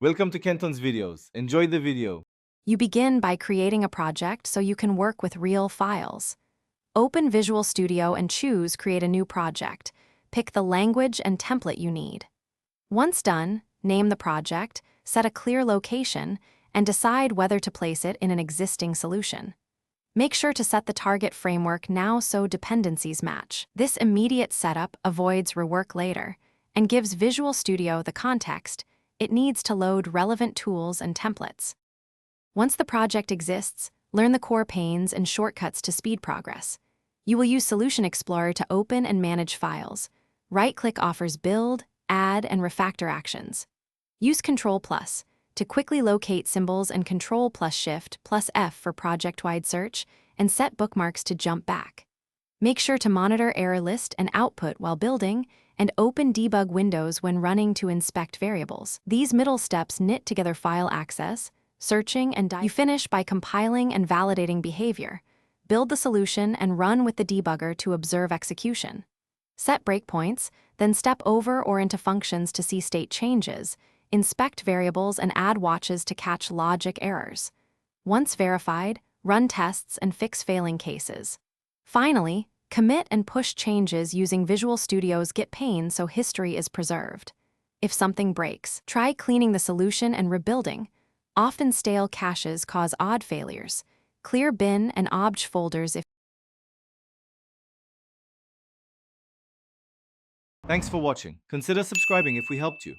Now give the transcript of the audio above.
Welcome to Kenton's videos. Enjoy the video. You begin by creating a project so you can work with real files. Open Visual Studio and choose Create a new project. Pick the language and template you need. Once done, name the project, set a clear location, and decide whether to place it in an existing solution. Make sure to set the target framework now so dependencies match. This immediate setup avoids rework later and gives Visual Studio the context it needs to load relevant tools and templates. Once the project exists, learn the core panes and shortcuts to speed progress. You will use Solution Explorer to open and manage files. Right-click offers build, add, and refactor actions. Use Ctrl+ to quickly locate symbols and Ctrl+Shift+F for project-wide search, and set bookmarks to jump back. Make sure to monitor error list and output while building, and open debug windows when running to inspect variables. These middle steps knit together file access, searching, and you finish by compiling and validating behavior. Build the solution and run with the debugger to observe execution. Set breakpoints, then step over or into functions to see state changes, inspect variables, and add watches to catch logic errors. Once verified, run tests and fix failing cases. Finally, commit and push changes using Visual Studio's Git pane so history is preserved. If something breaks, try cleaning the solution and rebuilding. Often stale caches cause odd failures. Clear bin and obj folders if Thanks for watching. Consider subscribing if we helped you.